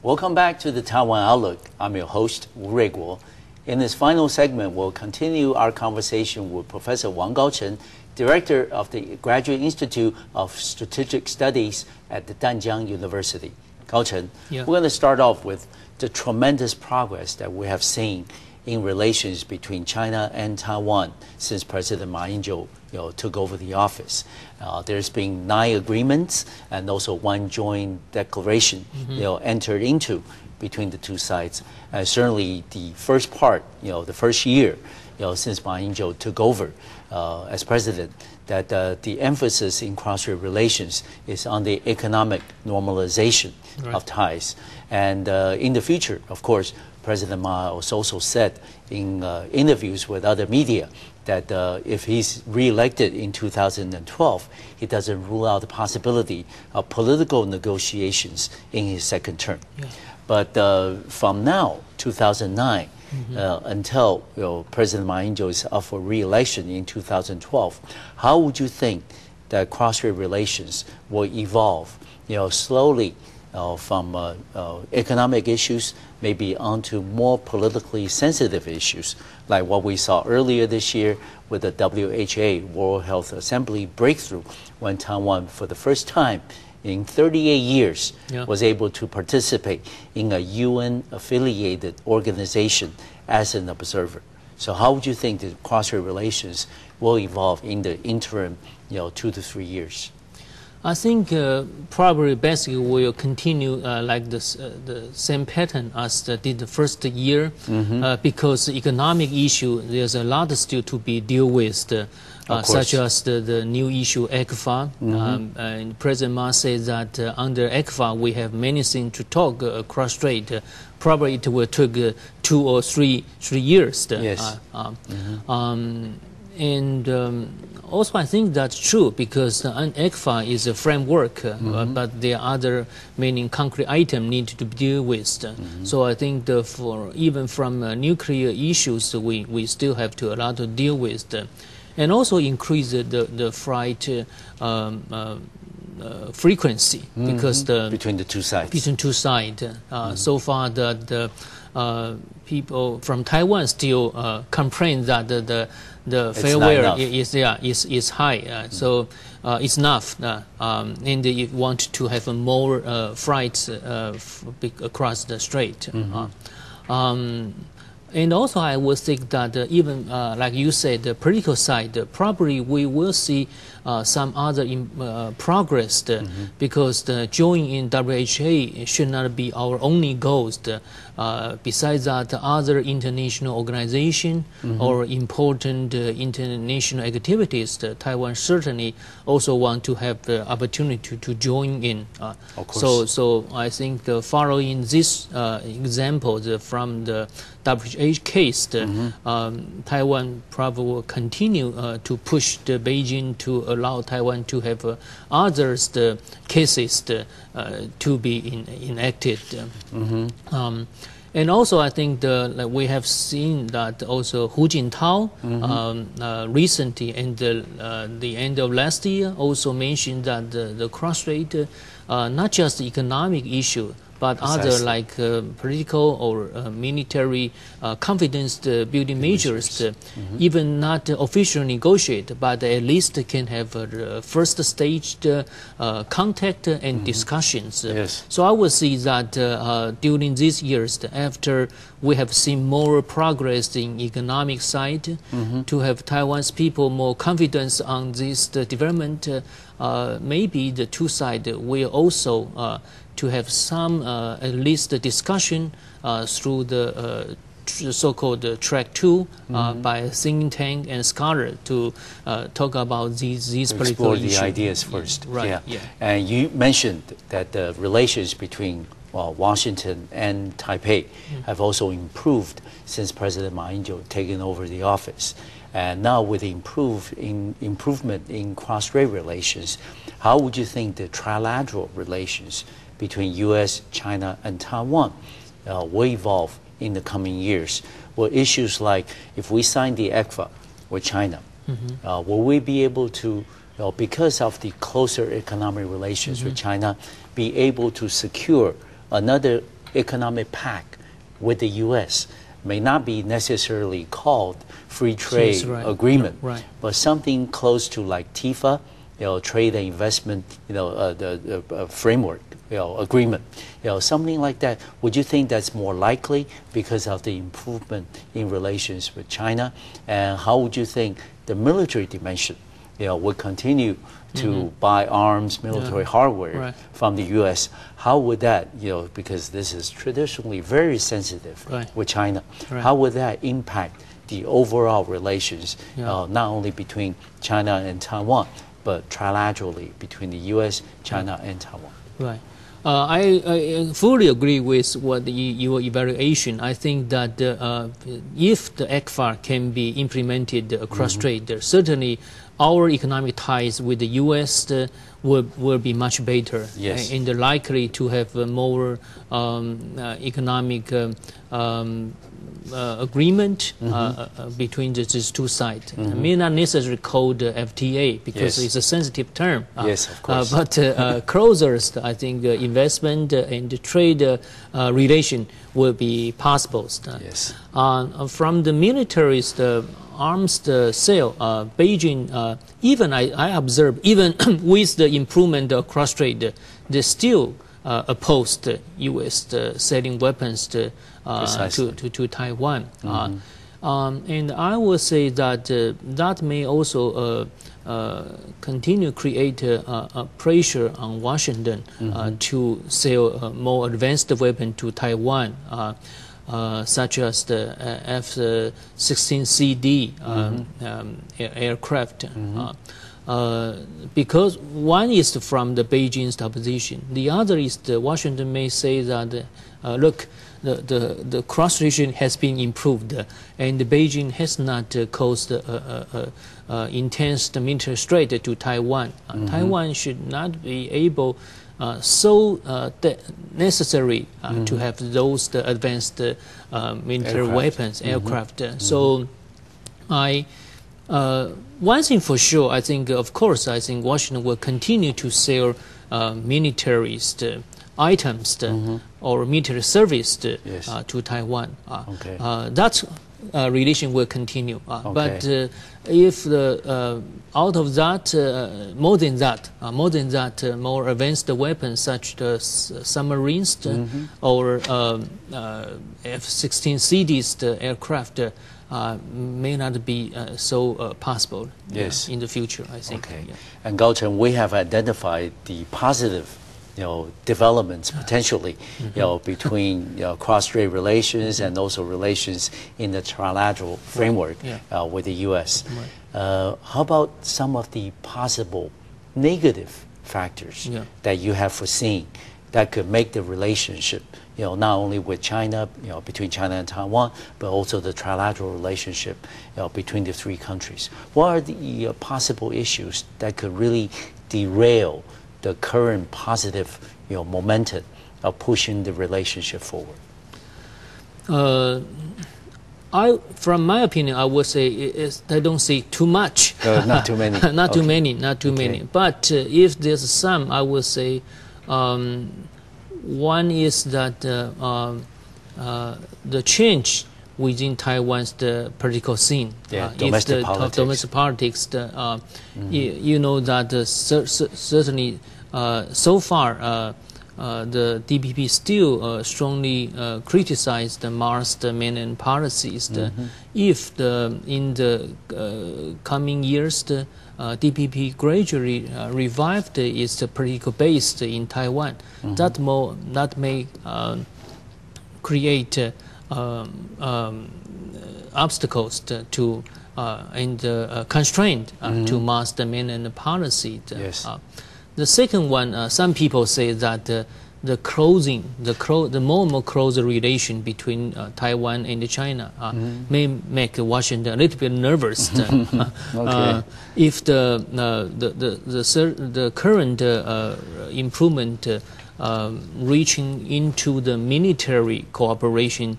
Welcome back to the Taiwan Outlook. I'm your host, Wu Ruiguo. In this final segment, we'll continue our conversation with Professor Wang Kaocheng, Director of the Graduate Institute of Strategic Studies at the Tamkang University. Kaocheng, we're going to start off with the tremendous progress that we have seen in relations between China and Taiwan since President Ma Ying-jeou took over the office. There's been 9 agreements and also 1 joint declaration entered into between the two sides. Certainly the first part, the first year since Ma Ying-jeou took over as president, that the emphasis in cross-strait relations is on the economic normalization of ties. And in the future, of course, President Ma has also said in interviews with other media that if he's re-elected in 2012, he doesn't rule out the possibility of political negotiations in his second term. But from now, 2009, until President Ma Ying-jeou is up for re-election in 2012, how would you think that cross-strait relations will evolve, slowly from economic issues maybe onto more politically sensitive issues, like what we saw earlier this year with the WHO, World Health Assembly breakthrough, when Taiwan, for the first time in 38 years, was able to participate in a UN-affiliated organization as an observer. So how would you think the cross-strait relations will evolve in the interim 2 to 3 years? I think probably basically will continue like the same pattern as did the first year, because economic issue, there's a lot still to be dealt with, such as the new issue ECFA. And President Ma says that under ECFA we have many things to talk cross-strait. Probably it will take 2 or 3 years. Yes. Also, I think that's true because ECFA is a framework, but there are other many concrete items need to be dealt with. So I think for even from nuclear issues, we still have to a lot to deal with, and also increase the flight frequency because between the two sides. Between two sides, so far the people from Taiwan still complain that the farewell is high, so it's enough, and they want to have more flights across the strait. And also, I would think that even like you said, the political side, probably we will see some other progress because the joining in WHO should not be our only goal. Besides that, other international organizations or important international activities, Taiwan certainly also want to have the opportunity to join in. Of course. So I think following this example from the WHO case, Taiwan probably will continue to push the Beijing to allow Taiwan to have others cases to be enacted. And also, I think like we have seen that also Hu Jintao recently, and the end of last year, also mentioned that the cross-strait, not just economic issue, but other like political or military confidence building measures, even not officially negotiate, but at least can have first staged contact and discussions. So I would see that during these years, after we have seen more progress in economic side, to have Taiwan's people more confidence on this development, maybe the two sides will also to have some at least discussion through the so-called track 2 by think tank and scholar to talk about these political issues. Explore the ideas first. Right. And you mentioned that the relations between Washington and Taipei have also improved since President Ma Ying-jeou taken over the office. And now with the improvement in cross-strait relations, how would you think the trilateral relations between U.S., China, and Taiwan will evolve in the coming years? Will issues like if we sign the ECFA with China, will we be able to, because of the closer economic relations with China, be able to secure another economic pact with the U.S. may not be necessarily called free trade agreement, but something close to like TIFA, trade and investment, the framework, agreement, something like that. Would you think that's more likely because of the improvement in relations with China? And how would you think the military dimension, would continue to buy arms, military hardware from the U.S.? How would that, because this is traditionally very sensitive with China, how would that impact the overall relations, not only between China and Taiwan, but trilaterally between the U.S., China, and Taiwan? Right. I fully agree with what your evaluation. I think that if the ECFA can be implemented across trade, certainly our economic ties with the U.S. Will be much better, and likely to have more economic agreement between these two sides. It may not necessarily called FTA because it's a sensitive term. Yes, of course. But closer, I think investment and trade relation will be possible. Yes. From the military's arms sale, Beijing, even I observe, even with the improvement across trade, they still opposed U.S. selling weapons to Taiwan. And I would say that that may also continue to create a pressure on Washington to sell more advanced weapons to Taiwan. Such as the F-16CD aircraft, because one is from the Beijing's opposition, the other is the Washington may say that, look, the cross region has been improved, and Beijing has not caused intense military threat to Taiwan. Taiwan should not be able necessary to have those advanced military weapons, aircraft. So one thing for sure, I think, of course, I think Washington will continue to sell military items or military service to Taiwan. That relation will continue. But if out of that, more than that, more advanced weapons such as submarines or F-16CDs aircraft may not be so possible in the future, I think. And Kaocheng, we have identified the positive developments potentially, between cross-strait relations and also relations in the trilateral framework with the U.S. How about some of the possible negative factors that you have foreseen that could make the relationship, not only with China, between China and Taiwan, but also the trilateral relationship, between the three countries? What are the possible issues that could really derail the current positive, momentum of pushing the relationship forward? From my opinion, I would say I don't see too much. Not too many. Not too many. Not too many. But if there's some, I would say one is that the change within Taiwan's political scene, domestic politics. Domestic politics, you know that certainly so far the DPP still strongly criticized the Mars mainland policies. If in the coming years the DPP gradually revived its political base in Taiwan, that may create obstacles to and constraint to Mars mainland policy. The second one, some people say that the more and more closer relation between Taiwan and China may make Washington a little bit nervous. If the current improvement reaching into the military cooperation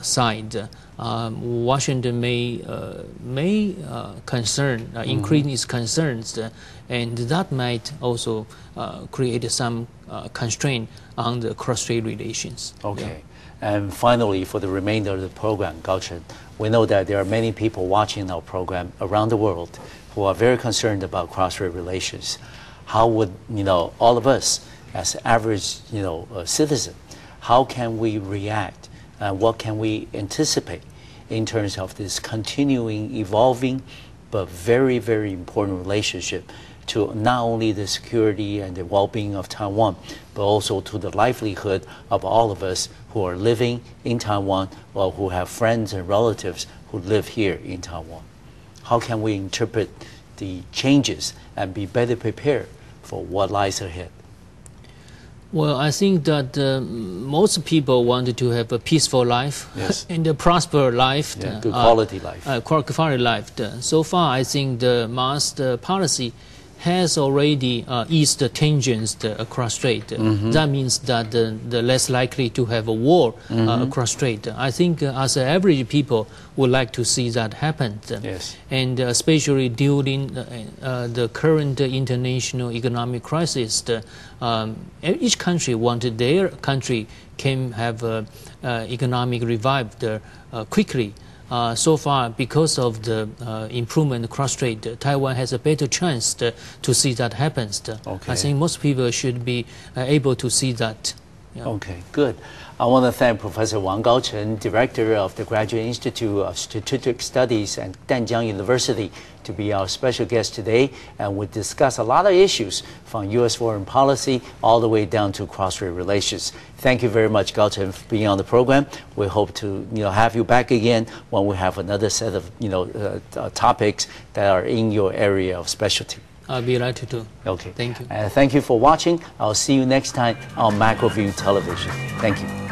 side, Washington may increase its concerns, and that might also create some constraint on the cross-strait relations. Okay. Yeah. And finally, for the remainder of the program, Kaocheng, we know that there are many people watching our program around the world who are very concerned about cross-strait relations. How would, all of us as average, citizen, how can we react? What can we anticipate in terms of this continuing, evolving, but very, very important relationship to not only the security and the well-being of Taiwan, but also to the livelihood of all of us who are living in Taiwan or who have friends and relatives who live here in Taiwan? How can we interpret the changes and be better prepared for what lies ahead? Well, I think that most people wanted to have a peaceful life, yes, and a prosperous life. Yeah, good quality life. Quality life. So far, I think the mass policy has already eased the tensions across strait. That means that the less likely to have a war across strait. I think as average people would like to see that happen. Yes. And especially during the current international economic crisis, each country wanted their country can have economic revive quickly. So far, because of the improvement cross-strait, Taiwan has a better chance to see that happens. Okay. I think most people should be able to see that. Yeah. Okay, good. I want to thank Professor Wang Kaocheng, Director of the Graduate Institute of Strategic Studies at Tamkang University, to be our special guest today, and we discuss a lot of issues from U.S. foreign policy all the way down to cross-strait relations. Thank you very much, Kaocheng, for being on the program. We hope to have you back again when we have another set of topics that are in your area of specialty. I'll be delighted to. Okay. Thank you. Thank you for watching. I'll see you next time on MacroView Television. Thank you.